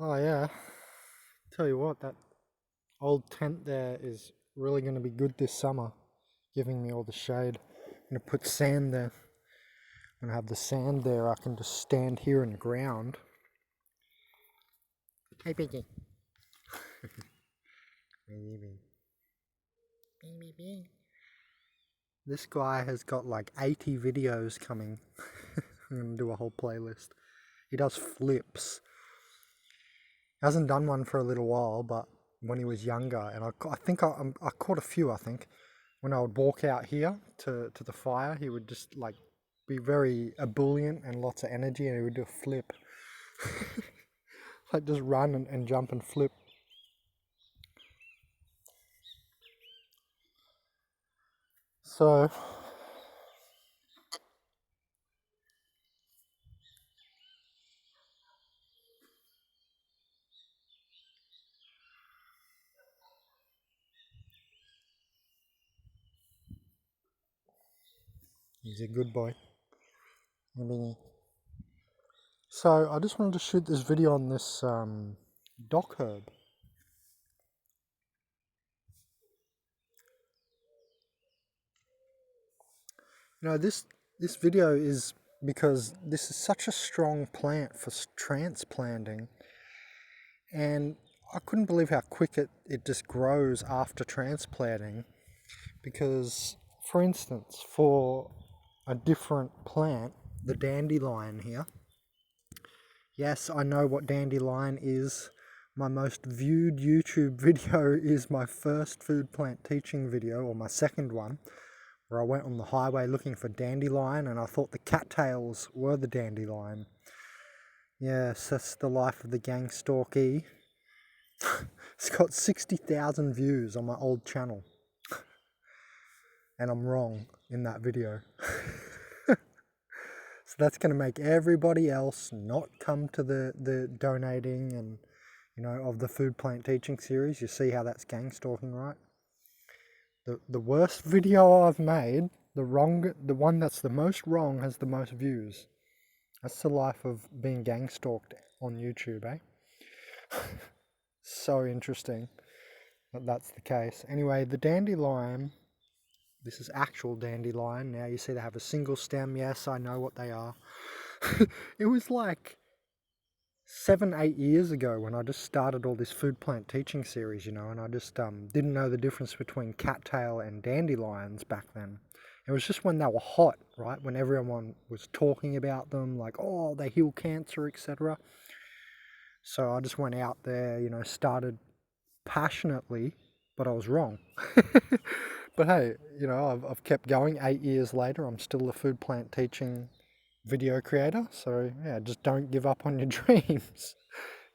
Oh yeah, tell you what, that old tent there is really going to be good this summer, giving me all the shade. I'm going to put sand there. I'm going to have the sand there. I can just stand here in the ground. Hey, Piggy. This guy has got like 80 videos coming. I'm going to do a whole playlist. He does flips. He hasn't done one for a little while, but when he was younger, and I think I caught a few, I think. When I would walk out here to the fire, he would just like be very ebullient and lots of energy, and he would do a flip. Like just run and jump and flip. So, he's a good boy. I mean, so I just wanted to shoot this video on this dock herb. You know, this video is because this is such a strong plant for transplanting, and I couldn't believe how quick it just grows after transplanting. Because, for instance, for a different plant, the dandelion here. Yes, I know what dandelion is. My most viewed YouTube video is my first food plant teaching video, or my second one, where I went on the highway looking for dandelion and I thought the cattails were the dandelion. Yes, that's the life of the gang stalky. It's got 60,000 views on my old channel. And I'm wrong in that video. So that's going to make everybody else not come to the donating and, of the food plant teaching series. You see how that's gang stalking, right? The worst video I've made, the one that's the most wrong has the most views. That's the life of being gang stalked on YouTube, eh? So interesting that that's the case. Anyway, the dandelion, this is actual dandelion. Now you see they have a single stem. Yes, I know what they are. It was like 7-8 years ago when I just started all this food plant teaching series, and I just didn't know the difference between cattail and dandelions back then. It was just when they were hot, right? When everyone was talking about them, like, oh, they heal cancer, etc. So I just went out there, started passionately, but I was wrong. But hey, I've kept going. 8 years later, I'm still a food plant teaching video creator. So yeah, just don't give up on your dreams,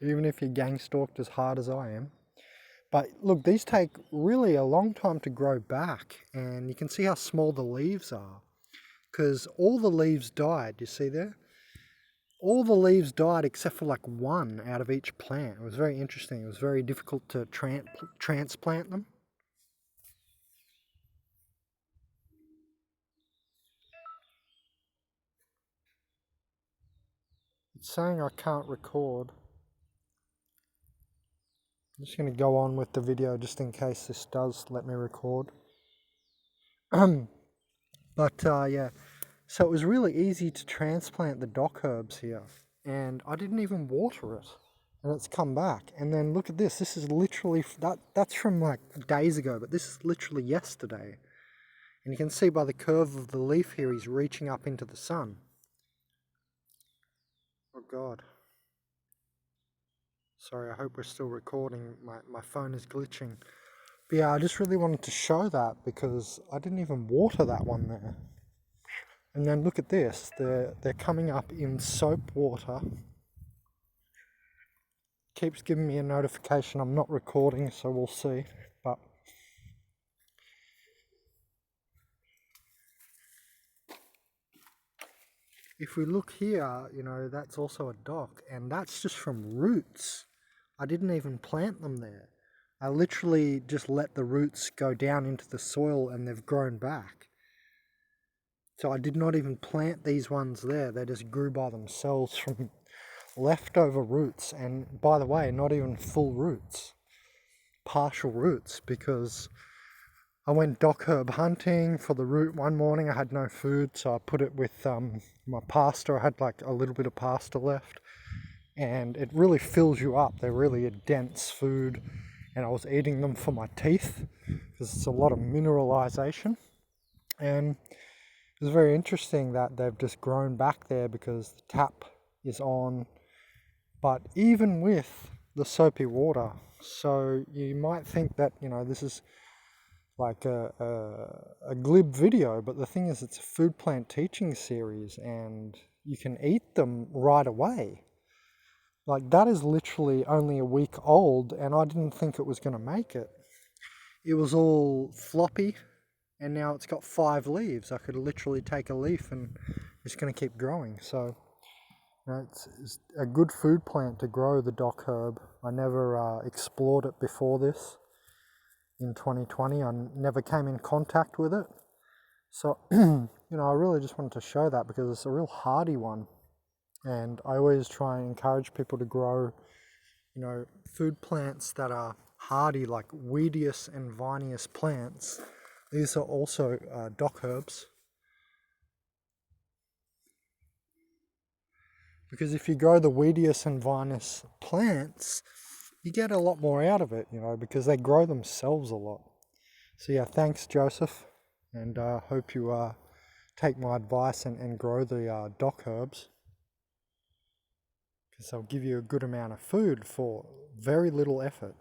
even if you're gang stalked as hard as I am. But look, these take really a long time to grow back, and you can see how small the leaves are, because all the leaves died. You see there? All the leaves died except for like one out of each plant. It was very interesting. It was very difficult to transplant them. It's saying I can't record. I'm just going to go on with the video just in case this does let me record. But yeah, so it was really easy to transplant the dock herbs here, and I didn't even water it, and it's come back. And then look at this. This is literally that's from like days ago, but this is literally yesterday. And you can see by the curve of the leaf here, he's reaching up into the sun. Oh God. Sorry, I hope we're still recording. My phone is glitching. But yeah, I just really wanted to show that because I didn't even water that one there. And then look at this. They're coming up in soap water. Keeps giving me a notification I'm not recording, so we'll see. But if we look here, that's also a dock, and that's just from roots. I didn't even plant them there. I literally just let the roots go down into the soil and they've grown back. So I did not even plant these ones there. They just grew by themselves from leftover roots, and by the way, not even full roots, partial roots, because I went dock herb hunting for the root one morning. I had no food, so I put it with my pasta. I had like a little bit of pasta left, and it really fills you up. They're really a dense food, and I was eating them for my teeth because it's a lot of mineralization. And it was very interesting that they've just grown back there because the tap is on, but even with the soapy water. So you might think that, you know, this is like a glib video, but the thing is, it's a food plant teaching series and you can eat them right away. Like, that is literally only a week old, and I didn't think it was going to make it. It was all floppy, and now it's got 5 leaves. I could literally take a leaf and it's going to keep growing. So, you know, it's a good food plant to grow, the dock herb. I never explored it before this. In 2020, I never came in contact with it. So, you know, I really just wanted to show that because it's a real hardy one. And I always try and encourage people to grow, you know, food plants that are hardy, like weedious and vinous plants. These are also dock herbs. Because if you grow the weedious and vinous plants, you get a lot more out of it, you know, because they grow themselves a lot. So yeah, thanks Joseph, and hope you take my advice and grow the dock herbs, because they'll give you a good amount of food for very little effort.